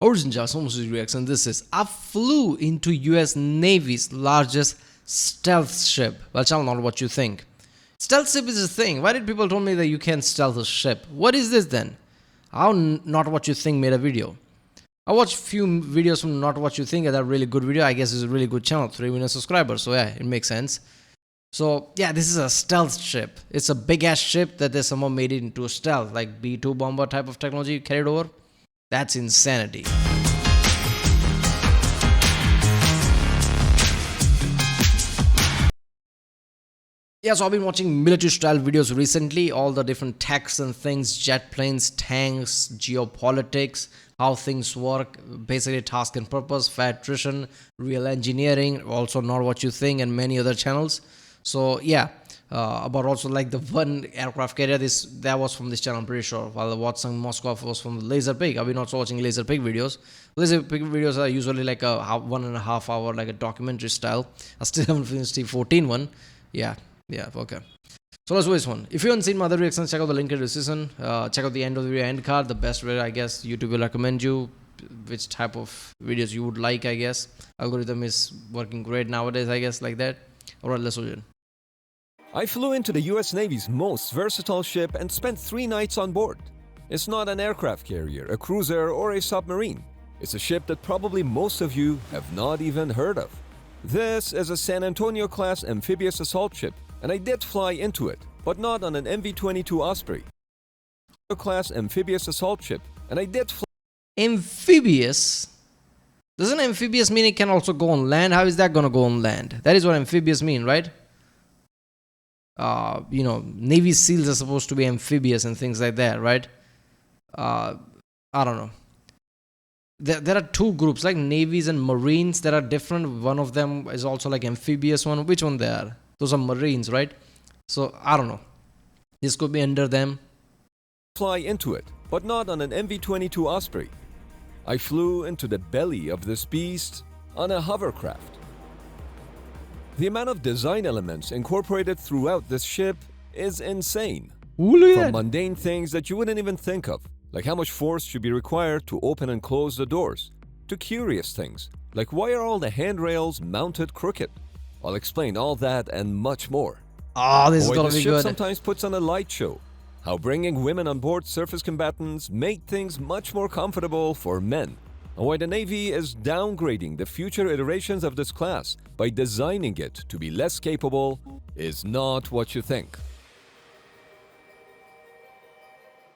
Origin Jason reaction. This is I flew into US Navy's largest stealth ship. Well, channel, not what you think. Stealth ship is a thing. Why did people tell me that you can't stealth a ship? What is this then? How Not What You Think made a video. I watched few videos from Not What You Think, and that really good video. I guess it's a really good channel, 3 million subscribers. So yeah, it makes sense. So yeah, this is a stealth ship. It's a big ass ship that they somehow made it into a stealth, like B-2 bomber type of technology carried over. That's insanity. Yeah, so I've been watching military style videos recently, all the different techs and things, jet planes, tanks, geopolitics, how things work, basically task and purpose, fair attrition, real engineering, also Not What You Think, and many other channels. So yeah, about also like the one aircraft carrier, that was from this channel, I'm pretty sure, while the Watson Moscow was from Laser Pig. I've been also watching Laser Pig videos. Laser Pig videos are usually like a 1.5 hour, like a documentary style. I still haven't finished the 14 one. Yeah, okay. So let's do this one. If you haven't seen my other reactions, check out the link in the description. Check out the end of the video end card, the best way I guess YouTube will recommend you which type of videos you would like, I guess. Algorithm is working great nowadays, I guess, like that. Alright, let's do it. I flew into the US Navy's most versatile ship and spent 3 nights on board. It's not an aircraft carrier, a cruiser, or a submarine. It's a ship that probably most of you have not even heard of. This is a San Antonio-class amphibious assault ship, and I did fly into it, but not on an MV-22 Osprey. Class amphibious assault ship, and I did fly. Amphibious? Doesn't amphibious mean it can also go on land? How is that gonna go on land? That is what amphibious mean, right? Navy SEALs are supposed to be amphibious and things like that, right? I don't know. There are two groups, like navies and marines, that are different. One of them is also like amphibious one. Which one they are? Those are marines, right? So I don't know. This could be under them. Fly into it, but not on an MV-22 Osprey. I flew into the belly of this beast on a hovercraft. The amount of design elements incorporated throughout this ship is insane. From mundane things that you wouldn't even think of, like how much force should be required to open and close the doors, to curious things, like why are all the handrails mounted crooked? I'll explain all that and much more. Oh, this is Why gonna the be ship good. sometimes puts on a light show, how bringing women on board surface combatants made things much more comfortable for men, and why the Navy is downgrading the future iterations of this class by designing it to be less capable is not what you think.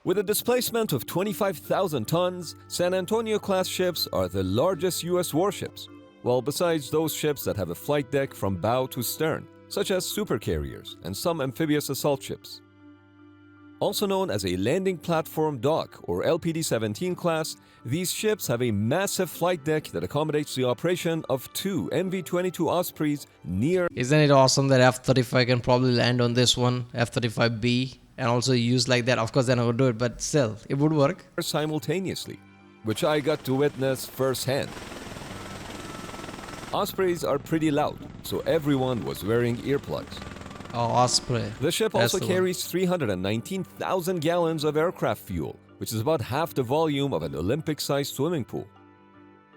With a displacement of 25,000 tons, San Antonio-class ships are the largest U.S. warships, well, besides those ships that have a flight deck from bow to stern, such as supercarriers and some amphibious assault ships. Also known as a landing platform dock or LPD-17 class, these ships have a massive flight deck that accommodates the operation of 2 MV-22 Ospreys near. Isn't it awesome that F-35 can probably land on this one, F-35B, and also use like that? Of course, they're not going to do it, but still, it would work. Simultaneously, which I got to witness firsthand. Ospreys are pretty loud, so everyone was wearing earplugs. Oh, Osprey. The ship That's also carries 319,000 gallons of aircraft fuel, which is about half the volume of an Olympic-sized swimming pool.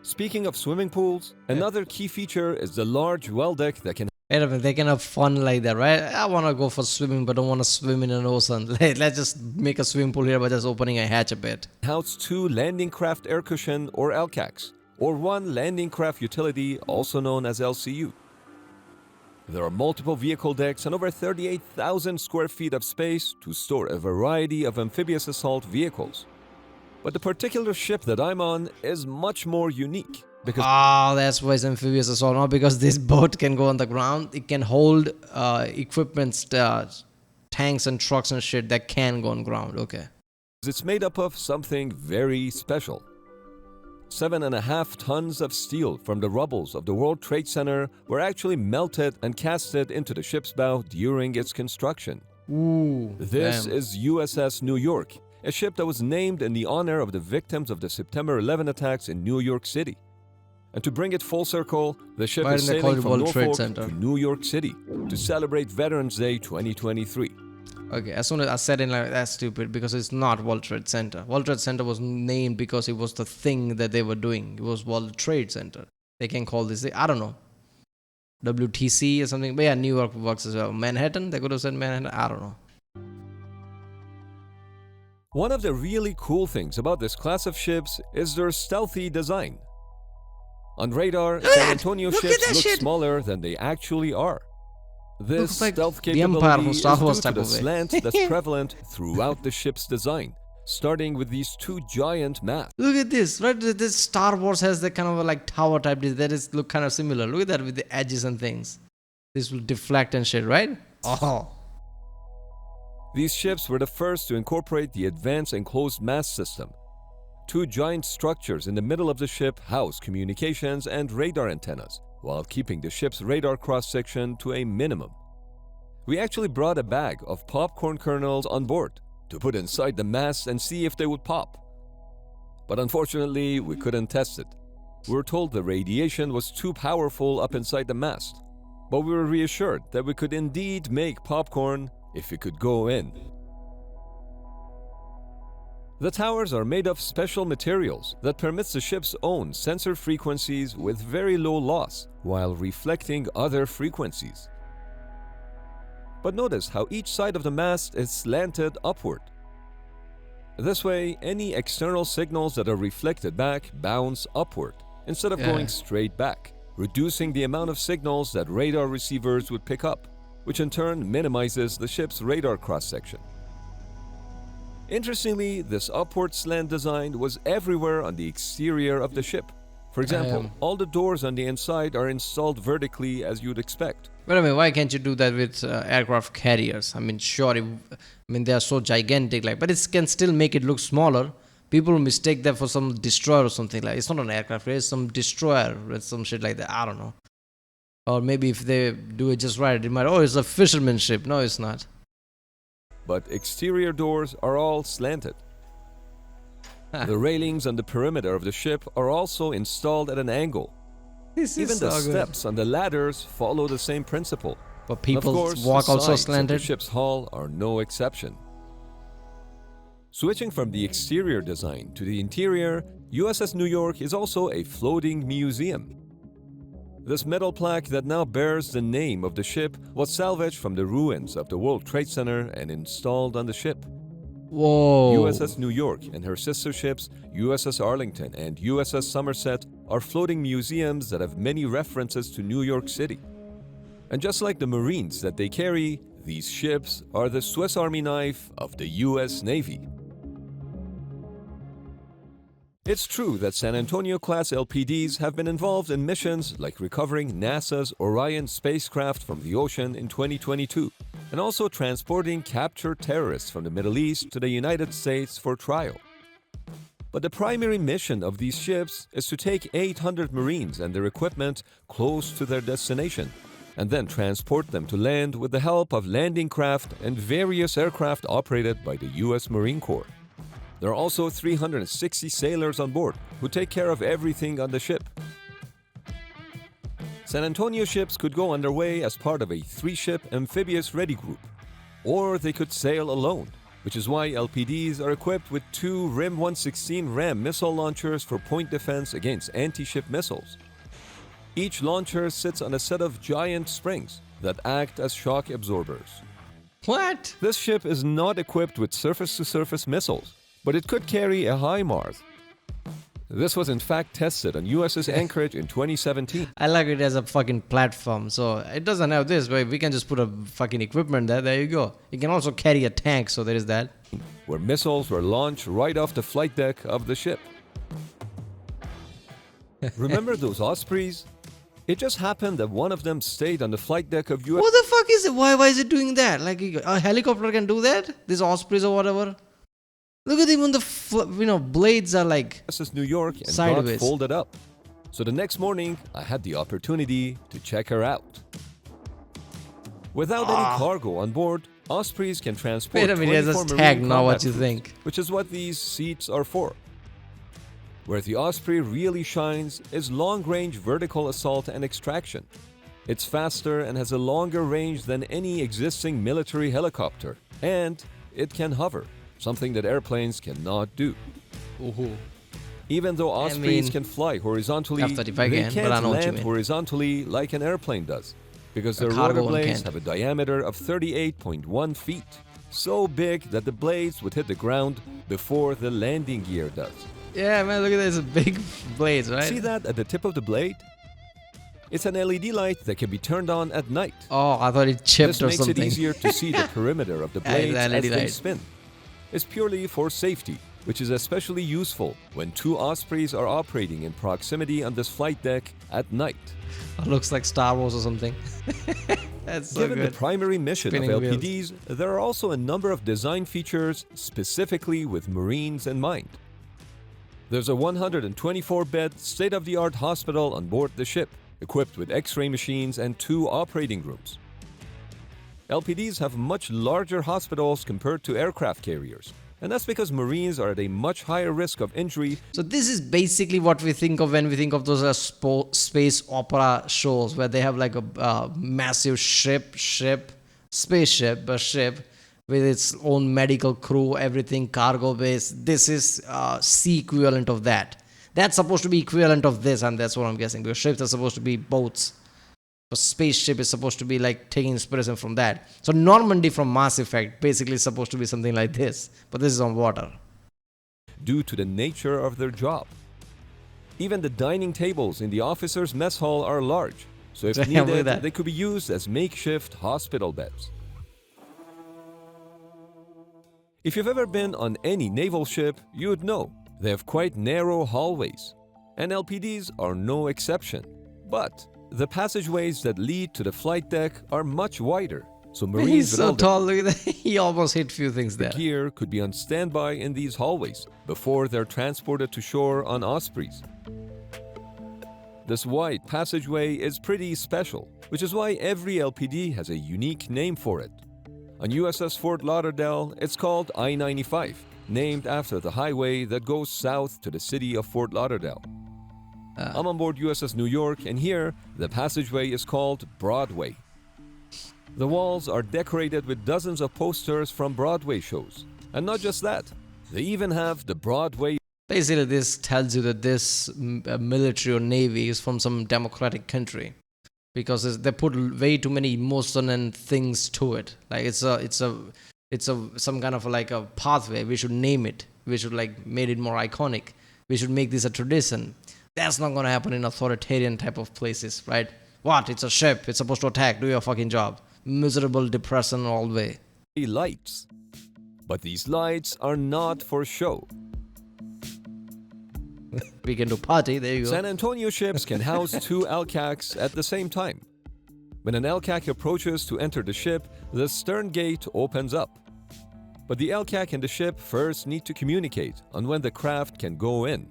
Speaking of swimming pools, another key feature is the large well deck that can. Wait a minute, they can have fun like that, right? I want to go for swimming, but don't want to swim in an ocean. Let's just make a swimming pool here by just opening a hatch a bit. House 2 landing craft air cushion or LCACs, or 1 landing craft utility, also known as LCU. There are multiple vehicle decks and over 38,000 square feet of space to store a variety of amphibious assault vehicles. But the particular ship that I'm on is much more unique because that's why it's amphibious assault, not because this boat can go on the ground. It can hold equipment, tanks and trucks and shit that can go on ground. Okay. it's made up of something very special. 7.5 tons of steel from the rubbles of the World Trade Center were actually melted and casted into the ship's bow during its construction. Ooh, This damn. is USS New York, a ship that was named in the honor of the victims of the September 11 attacks in New York City. And to bring it full circle, the ship Why is didn't they call sailing it from World Trade Norfolk Center? to New York City to celebrate Veterans Day 2023. Okay, as soon as I said it, like that's stupid because it's not World Trade Center. World Trade Center was named because it was the thing that they were doing. It was World Trade Center. They can call this, I don't know, WTC or something. But yeah, New York works as well. Manhattan, they could have said Manhattan. I don't know. One of the really cool things about this class of ships is their stealthy design. On radar, San Antonio ships look smaller than they actually are. This like stealth the Empire capability from is Star due Wars to type the of way. slant that's prevalent throughout the ship's design, starting with these two giant masts. Look at this, right? This Star Wars has that kind of a, like tower type. That is look kind of similar. Look at that with the edges and things. This will deflect and shit, right? Oh. These ships were the first to incorporate the advanced enclosed mast system. Two giant structures in the middle of the ship house communications and radar antennas, while keeping the ship's radar cross-section to a minimum. We actually brought a bag of popcorn kernels on board to put inside the mast and see if they would pop. But unfortunately, we couldn't test it. We were told the radiation was too powerful up inside the mast, but we were reassured that we could indeed make popcorn if it could go in. The towers are made of special materials that permits the ship's own sensor frequencies with very low loss while reflecting other frequencies. But notice how each side of the mast is slanted upward. This way, any external signals that are reflected back bounce upward instead of going straight back, reducing the amount of signals that radar receivers would pick up, which in turn minimizes the ship's radar cross-section. Interestingly, this upward slant design was everywhere on the exterior of the ship. For example, all the doors on the inside are installed vertically as you'd expect. But I mean, why can't you do that with aircraft carriers? I mean, sure, they are so gigantic, like, but it can still make it look smaller. People mistake that for some destroyer or something like. It's not an aircraft carrier, it's some destroyer or some shit like that. I don't know. Or maybe if they do it just right, it might. Oh, it's a fisherman ship. No, it's not. But exterior doors are all slanted. The railings on the perimeter of the ship are also installed at an angle. Even the steps on the ladders follow the same principle. But people of course, walk the also sides of slanted. the ship's hull are no exception. Switching from the exterior design to the interior, USS New York is also a floating museum. This metal plaque that now bears the name of the ship was salvaged from the ruins of the World Trade Center and installed on the ship. Whoa. USS New York and her sister ships, USS Arlington and USS Somerset, are floating museums that have many references to New York City. And just like the Marines that they carry, these ships are the Swiss Army knife of the US Navy. It's true that San Antonio-class LPDs have been involved in missions like recovering NASA's Orion spacecraft from the ocean in 2022, and also transporting captured terrorists from the Middle East to the United States for trial. But the primary mission of these ships is to take 800 Marines and their equipment close to their destination, and then transport them to land with the help of landing craft and various aircraft operated by the US Marine Corps. There are also 360 sailors on board who take care of everything on the ship. San Antonio ships could go underway as part of a 3-ship amphibious ready group, or they could sail alone, which is why LPDs are equipped with 2 RIM 116 RAM missile launchers for point defense against anti-ship missiles. Each launcher sits on a set of giant springs that act as shock absorbers. What? This ship is not equipped with surface-to-surface missiles, but it could carry a HIMARS. This was in fact tested on USS Anchorage in 2017. I like it as a fucking platform. So it doesn't have this, but we can just put a fucking equipment there. There you go. It can also carry a tank, so there is that. Where missiles were launched right off the flight deck of the ship. Remember those Ospreys? It just happened that one of them stayed on the flight deck of What the fuck is it? Why is it doing that? Like a helicopter can do that? These Ospreys or whatever? Look at even the blades are like USS New York and sideways. got folded up. So the next morning, I had the opportunity to check her out. Without any cargo on board, Ospreys can transport Wait a minute, 24 just Marine tag now what combat you troops, think. which is what these seats are for. Where the Osprey really shines is long-range vertical assault and extraction. It's faster and has a longer range than any existing military helicopter, And it can hover, something that airplanes cannot do. Ooh. Even though Ospreys mean, can fly horizontally, F-35 they can, but I can't know what you land mean. horizontally like an airplane does, because their cargo rotor one blades can't. have a diameter of 38.1 feet, so big that the blades would hit the ground before the landing gear does. Yeah, man, look at this big blades, right? See that at the tip of the blade? It's an LED light that can be turned on at night. Oh, I thought it chipped This or makes something. it easier to see the perimeter of the Yeah, it's blades an as LED they light. spin. It's purely for safety, which is especially useful when two Ospreys are operating in proximity on this flight deck at night. It looks like Star Wars or something. That's so Given good. the primary mission Spinning of wheels. LPDs, there are also a number of design features specifically with Marines in mind. There's a 124-bed state-of-the-art hospital on board the ship, equipped with X-ray machines and 2 operating rooms. LPDs have much larger hospitals compared to aircraft carriers, and that's because Marines are at a much higher risk of injury. So this is basically what we think of when we think of those space opera shows where they have like a massive spaceship with its own medical crew, everything cargo base. This is C equivalent of that. That's supposed to be equivalent of this, and that's what I'm guessing, because ships are supposed to be boats. A spaceship is supposed to be like taking inspiration from that. So Normandy from Mass Effect basically is supposed to be something like this, but this is on water. Due to the nature of their job. Even the dining tables in the officers' mess hall are large, so if Look at needed, that. they could be used as makeshift hospital beds. If you've ever been on any naval ship, you would know they have quite narrow hallways, and LPDs are no exception. But the passageways that lead to the flight deck are much wider, so Marines He's with so all their tall, look at that. He almost hit few things there. gear could be on standby in these hallways before they're transported to shore on Ospreys. This wide passageway is pretty special, which is why every LPD has a unique name for it. On USS Fort Lauderdale, it's called I-95, named after the highway that goes south to the city of Fort Lauderdale. I'm on board USS New York, and here, the passageway is called Broadway. The walls are decorated with dozens of posters from Broadway shows. And not just that, they even have the Broadway Basically, this tells you that this military or navy is from some democratic country, because they put way too many emotion and things to it. Like it's some kind of like a pathway. We should name it. We should like make it more iconic. We should make this a tradition. That's not gonna happen in authoritarian type of places, right? What? It's a ship. It's supposed to attack. Do your fucking job. Miserable depression all the way. lights. But these lights are not for show. We can do party. There you go. San Antonio ships can house 2 LCACs at the same time. When an LCAC approaches to enter the ship, the stern gate opens up. But the LCAC and the ship first need to communicate on when the craft can go in.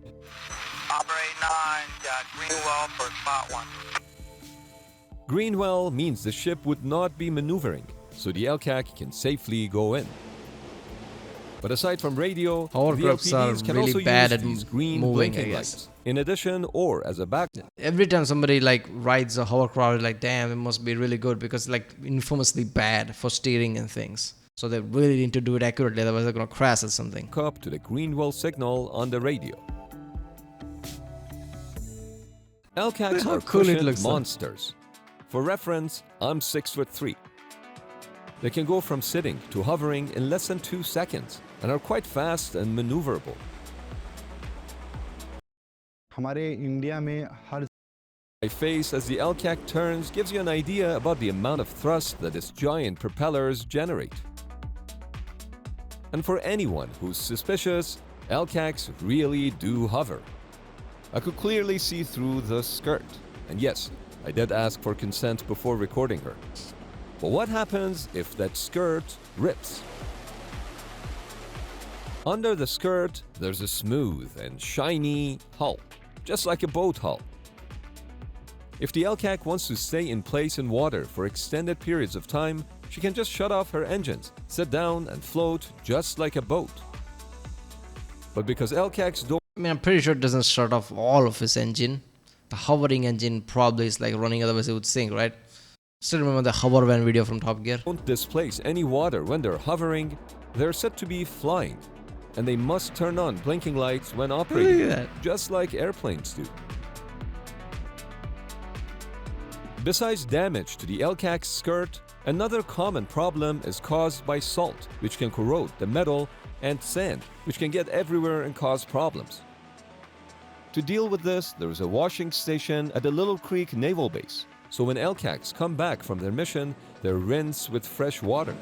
Operator 9, got Greenwell for spot 1. Greenwell means the ship would not be maneuvering, so the LCAC can safely go in. But aside from radio, the Hovercrafts are LPDs can really also bad use at these green moving, I blinking guess. lights. In addition, or as a backup, Every time somebody like rides a hovercraft, like damn, it must be really good, because like infamously bad for steering and things. So they really need to do it accurately, otherwise they're gonna crash or something. to the Greenwell signal on the radio. LCACs How are cool it cushioned looks, though. monsters. For reference, I'm 6'3". They can go from sitting to hovering in less than 2 seconds and are quite fast and maneuverable. हमारे India में हर My face as the LCAC turns gives you an idea about the amount of thrust that its giant propellers generate. And for anyone who's suspicious, LCACs really do hover. I could clearly see through the skirt. And yes, I did ask for consent before recording her. But what happens if that skirt rips? Under the skirt, there's a smooth and shiny hull, just like a boat hull. If the LCAC wants to stay in place in water for extended periods of time, she can just shut off her engines, sit down, and float just like a boat. But because LCACs don't I mean, I'm pretty sure it doesn't shut off all of his engine. The hovering engine probably is like running, otherwise it would sink, right? Still remember the hover van video from Top Gear? Don't displace any water when they're hovering, they're said to be flying, and they must turn on blinking lights when operating, Look at that. just like airplanes do. Besides damage to the LCAC skirt, another common problem is caused by salt, which can corrode the metal, and sand, which can get everywhere and cause problems. To deal with this, there is a washing station at the Little Creek Naval Base, so when LCACs come back from their mission, they're rinsed with fresh water.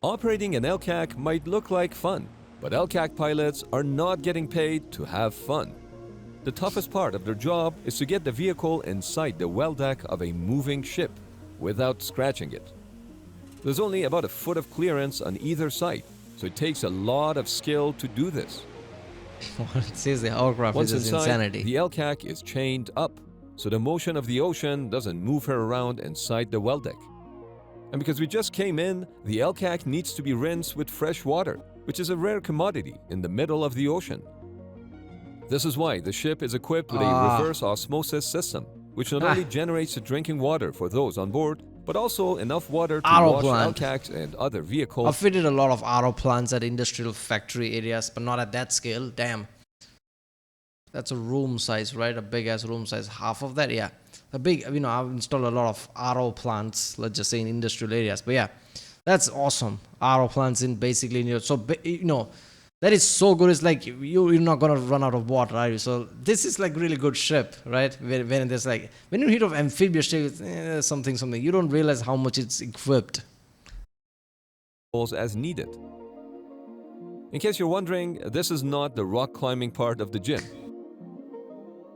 Operating an LCAC might look like fun, but LCAC pilots are not getting paid to have fun. The toughest part of their job is to get the vehicle inside the well deck of a moving ship without scratching it. There's only about a foot of clearance on either side, so it takes a lot of skill to do this. It says the hovercraft Once is inside, insanity. the LCAC is chained up, so the motion of the ocean doesn't move her around inside the well deck. And because we just came in, the LCAC needs to be rinsed with fresh water, which is a rare commodity in the middle of the ocean. This is why the ship is equipped with a reverse osmosis system, which not only generates the drinking water for those on board, but also enough water to RO wash plant. LCACs and other I've vehicles. fitted a lot of RO plants at industrial factory areas, but not at that scale. Damn. That's a room size, right? A big ass room size. Half of that, yeah. A big, I've installed a lot of RO plants, let's just say in industrial areas. But yeah, that's awesome. RO plants in basically, so, that is so good. It's like you're not gonna run out of water, are you? So this is like really good ship, right? When there's like, when you hit of amphibious ship, it's, something. You don't realize how much it's equipped. As needed. In case you're wondering, this is not the rock climbing part of the gym.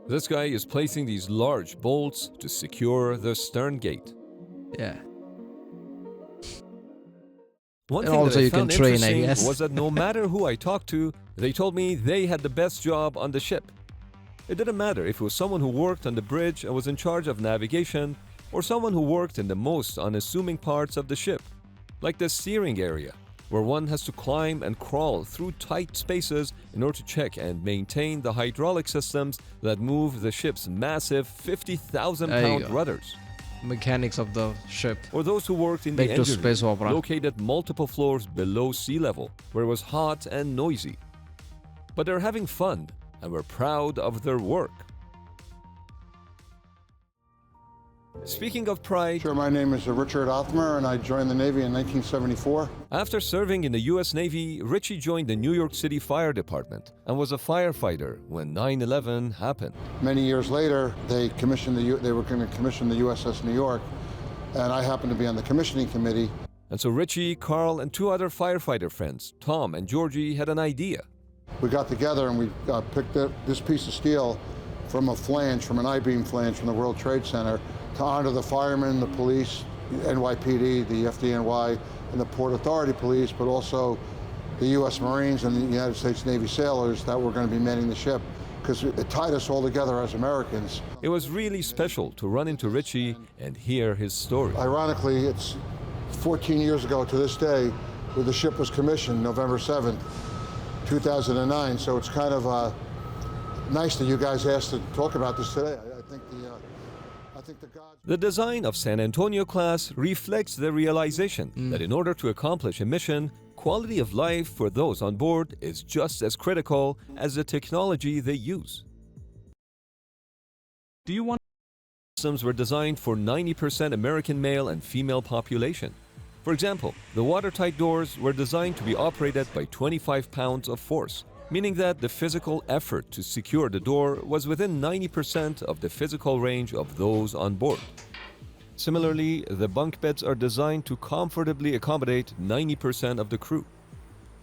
This guy is placing these large bolts to secure the stern gate. Yeah. One And thing also that I you can found train, I interesting guess. was that no matter who I talked to, they told me they had the best job on the ship. It didn't matter if it was someone who worked on the bridge and was in charge of navigation, or someone who worked in the most unassuming parts of the ship, like the steering area, where one has to climb and crawl through tight spaces in order to check and maintain the hydraulic systems that move the ship's massive 50,000 There you pound go. rudders. Mechanics of the ship. Or those who worked in the Back to engine space room, opera. located multiple floors below sea level, where it was hot and noisy. But they're having fun, and we're proud of their work. Speaking of pride, Sure, my name is Richard Othmer, and I joined the Navy in 1974. after serving in the U.S. Navy, Richie joined the New York City Fire Department and was a firefighter when 9/11 happened. Many years later, they were going to commission the USS New York, and I happened to be on the commissioning committee. And so Richie, Carl, and two other firefighter friends, Tom and Georgie, had an idea. We got together and we picked up this piece of steel from a flange, from an I-beam flange from the World Trade Center, to honor the firemen, the police, the NYPD, the FDNY, and the Port Authority Police, but also the U.S. Marines and the United States Navy sailors that were going to be manning the ship, because it tied us all together as Americans. It was really special to run into Richie and hear his story. Ironically, it's 14 years ago to this day where the ship was commissioned, November 7th, 2009, so it's kind of nice that you guys asked to talk about this today. I think the gods... The design of San Antonio class reflects the realization that in order to accomplish a mission, quality of life for those on board is just as critical as the technology they use. Systems were designed for 90% American male and female population. For example, the watertight doors were designed to be operated by 25 pounds of force, meaning that the physical effort to secure the door was within 90% of the physical range of those on board. Similarly, the bunk beds are designed to comfortably accommodate 90% of the crew.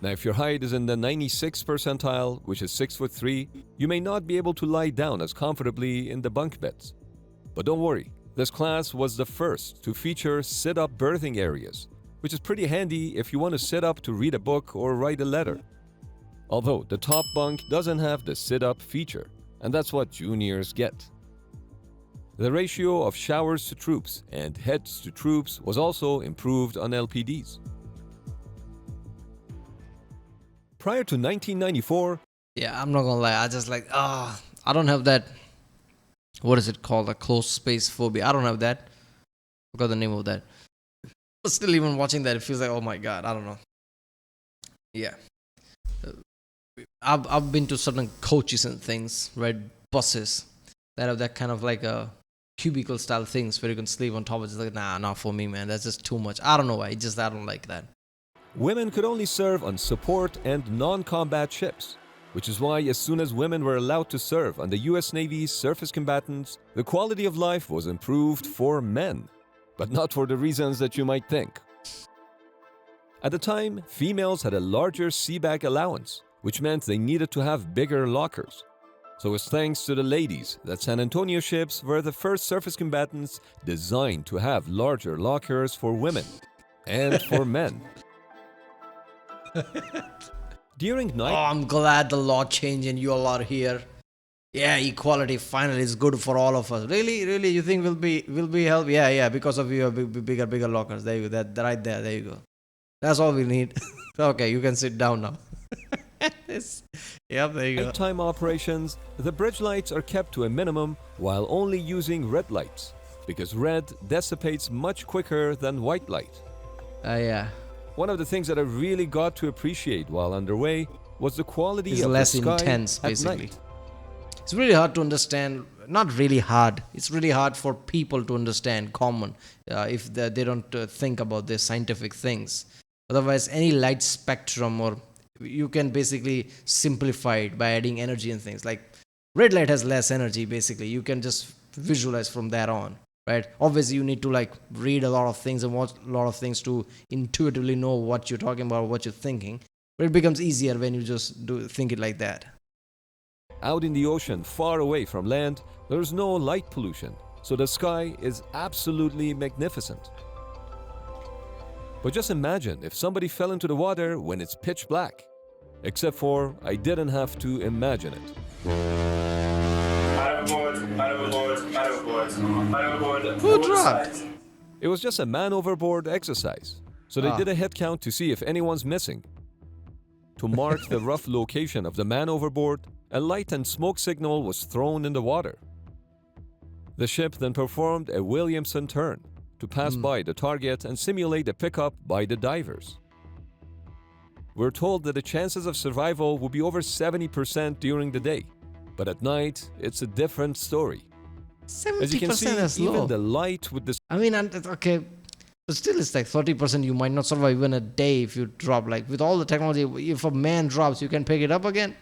Now, if your height is in the 96th percentile, which is 6'3", you may not be able to lie down as comfortably in the bunk beds. But don't worry, this class was the first to feature sit-up berthing areas, which is pretty handy if you want to sit up to read a book or write a letter. Although the top bunk doesn't have the sit-up feature, and that's what juniors get. The ratio of showers to troops and heads to troops was also improved on LPDs. Prior to 1994, Yeah, I'm not gonna lie. I just I don't have that what is it called? A closed space phobia. I don't have that. Forgot the name of that. But still, even watching that, it feels like, oh my god, I don't know. Yeah. I've been to certain coaches and things, right? Buses that have that kind of like a cubicle style things where you can sleep on top of it. It's like, nah, not for me, man. That's just too much. I don't know why. I don't like that. Women could only serve on support and non-combat ships, which is why as soon as women were allowed to serve on the US Navy's surface combatants, the quality of life was improved for men, but not for the reasons that you might think. At the time, females had a larger seabag allowance, which meant they needed to have bigger lockers. So it's thanks to the ladies that San Antonio ships were the first surface combatants designed to have larger lockers for women and for men. During Oh, night, I'm glad the law changed and you all are here. Yeah, equality finally is good for all of us. Really, you think we'll be help? Yeah, because of your bigger lockers. There you go. That right there. There you go. That's all we need. Okay, you can sit down now. Yep, there you go. nighttime operations, the bridge lights are kept to a minimum while only using red lights, because red dissipates much quicker than white light. Yeah. One of the things that I really got to appreciate while underway was the quality It's of less the sky intense, at basically. night. It's really hard to understand. Not really hard. It's really hard for people to understand common if they don't think about the scientific things. Otherwise, any light spectrum, or you can basically simplify it by adding energy and things. Like red light has less energy, basically. You can just visualize from there on, right? Obviously, you need to like read a lot of things and watch a lot of things to intuitively know what you're talking about, what you're thinking. But it becomes easier when you just think it like that. Out in the ocean, far away from land, there's no light pollution, so the sky is absolutely magnificent. But just imagine if somebody fell into the water when it's pitch black. Except for, I didn't have to imagine it. Who dropped? It was just a man overboard exercise, so they did a head count to see if anyone's missing. To mark the rough location of the man overboard, a light and smoke signal was thrown in the water. The ship then performed a Williamson turn to pass by the target and simulate a pickup by the divers. We're told that the chances of survival will be over 70% during the day, but at night, it's a different story. 70% As you can see, is low. even the light with the I mean, okay, but still it's like 30% you might not survive even a day if you drop. Like with all the technology, if a man drops, you can pick it up again.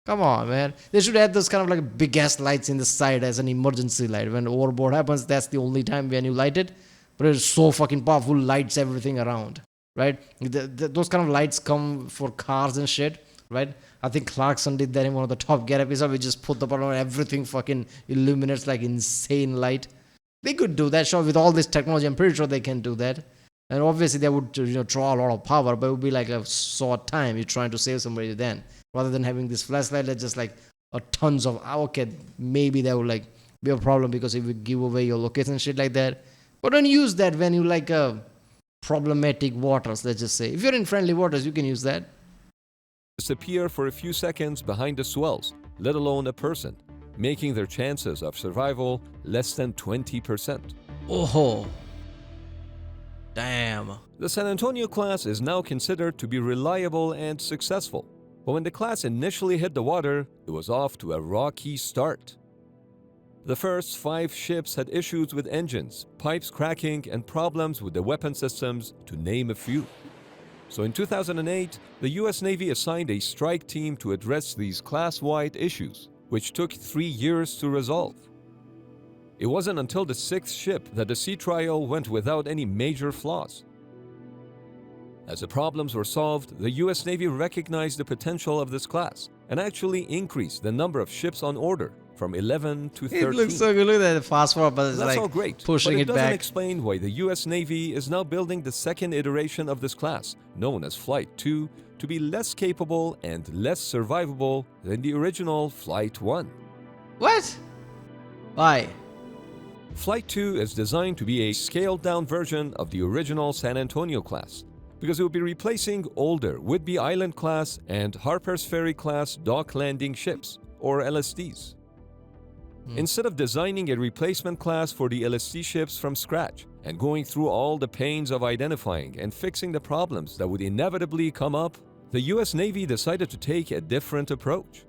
Come on, man. They should add those kind of like big ass lights in the side as an emergency light. When overboard happens, that's the only time when you light it. But it's so fucking powerful, lights everything around, right? Those kind of lights come for cars and shit, right? I think Clarkson did that in one of the Top Gear episodes. We just put the button on, everything fucking illuminates like insane light. They could do that, sure. With all this technology, I'm pretty sure they can do that. And obviously, they would draw a lot of power, but it would be like a short time. You're trying to save somebody then, rather than having this flashlight that's just like tons of. Okay, maybe that would like be a problem because if you give away your location and shit like that. But don't use that when you like problematic waters. Let's just say if you're in friendly waters, you can use that. disappear for a few seconds behind the swells, let alone a person, making their chances of survival less than 20%. Oh, damn. The San Antonio class is now considered to be reliable and successful, but when the class initially hit the water, it was off to a rocky start. The first 5 ships had issues with engines, pipes cracking, and problems with the weapon systems, to name a few. So in 2008, the US Navy assigned a strike team to address these class-wide issues, which took 3 years to resolve. It wasn't until the 6th ship that the sea trial went without any major flaws. As the problems were solved, the US Navy recognized the potential of this class and actually increased the number of ships on order from 11 to 13. It looks so good. Look at that fast forward, but it's That's like all great, pushing but it it doesn't back. explain why the US Navy is now building the second iteration of this class, known as Flight 2, to be less capable and less survivable than the original Flight 1. What? Why? Flight 2 is designed to be a scaled-down version of the original San Antonio class, because it will be replacing older Whidbey Island class and Harper's Ferry class dock landing ships, or LSDs. Instead of designing a replacement class for the LST ships from scratch and going through all the pains of identifying and fixing the problems that would inevitably come up, the US Navy decided to take a different approach.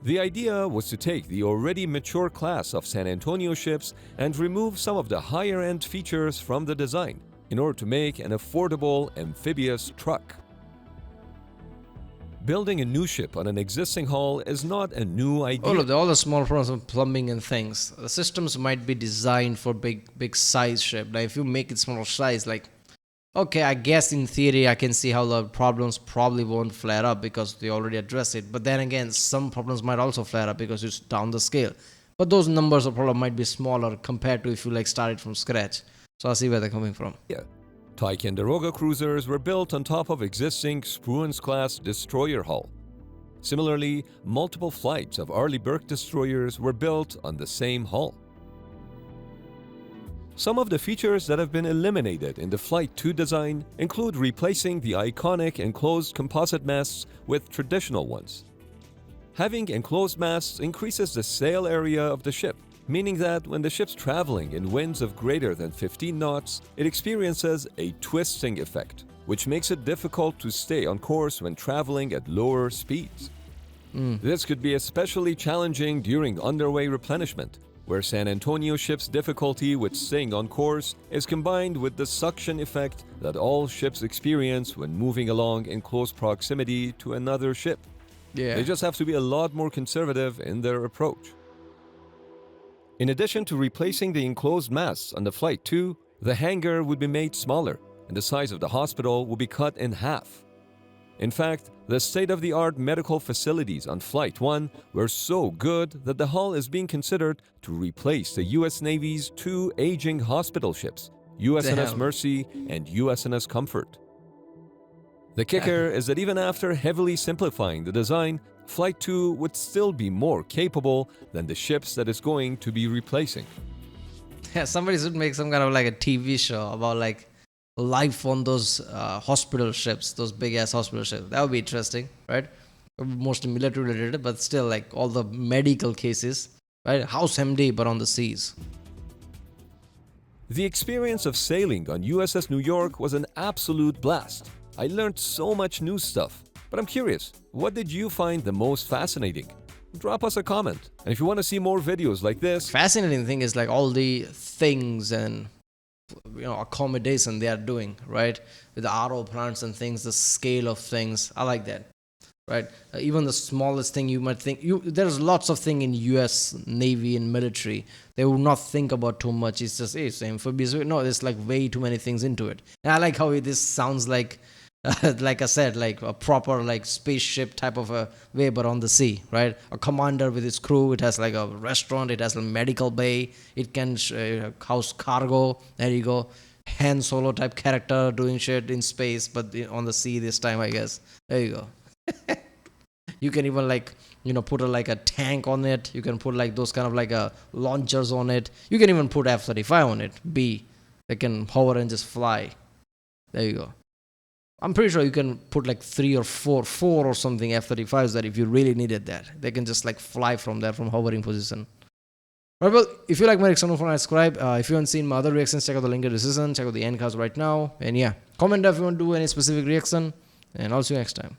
The idea was to take the already mature class of San Antonio ships and remove some of the higher-end features from the design in order to make an affordable amphibious truck. Building a new ship on an existing hull is not a new idea. All the small problems of plumbing and things. The systems might be designed for big size ship. Like if you make it smaller size, like okay, I guess in theory I can see how the problems probably won't flare up because they already address it. But then again, some problems might also flare up because it's down the scale. But those numbers of problem might be smaller compared to if you like started from scratch. So I see where they're coming from. Yeah. Ticonderoga cruisers were built on top of existing Spruance-class destroyer hull. Similarly, multiple flights of Arleigh Burke destroyers were built on the same hull. Some of the features that have been eliminated in the Flight 2 design include replacing the iconic enclosed composite masts with traditional ones. Having enclosed masts increases the sail area of the ship, meaning that when the ship's traveling in winds of greater than 15 knots, it experiences a twisting effect, which makes it difficult to stay on course when traveling at lower speeds. This could be especially challenging during underway replenishment, where San Antonio ship's difficulty with staying on course is combined with the suction effect that all ships experience when moving along in close proximity to another ship. Yeah. They just have to be a lot more conservative in their approach. In addition to replacing the enclosed masts on the Flight 2, the hangar would be made smaller, and the size of the hospital would be cut in half. In fact, the state-of-the-art medical facilities on Flight 1 were so good that the hull is being considered to replace the US Navy's two aging hospital ships, USNS Damn. Mercy and USNS Comfort. The kicker is that even after heavily simplifying the design, Flight 2 would still be more capable than the ships that it's going to be replacing. Yeah, somebody should make some kind of like a TV show about like life on those hospital ships, those big ass hospital ships. That would be interesting, right? Mostly military related, but still like all the medical cases, right? House MD, but on the seas. The experience of sailing on USS New York was an absolute blast. I learned so much new stuff. But I'm curious, what did you find the most fascinating? Drop us a comment. And if you want to see more videos like this, Fascinating thing is like all the things and accommodation they are doing, right? With the RO plants and things, the scale of things. I like that, right? Even the smallest thing you might think, there's lots of thing in US Navy and military they would not think about too much. It's just, it's amphibious. No, there's like way too many things into it. And I like how this sounds like like I said, like a proper like spaceship type of a way, but on the sea, right? A commander with his crew. It has like a restaurant. It has a medical bay. It can house cargo. There you go. Han Solo type character doing shit in space, but on the sea this time, I guess. There you go. You can even like put like a tank on it. You can put like those kind of like launchers on it. You can even put F-35 on it. They can hover and just fly. There you go. I'm pretty sure you can put like 3 or 4 or something F-35s that if you really needed that, they can just like fly from there from hovering position. Alright, well, if you like my reaction, don't forget to subscribe. If you haven't seen my other reactions, check out the link in the description. Check out the end cards right now. And yeah, comment if you want to do any specific reaction. And I'll see you next time.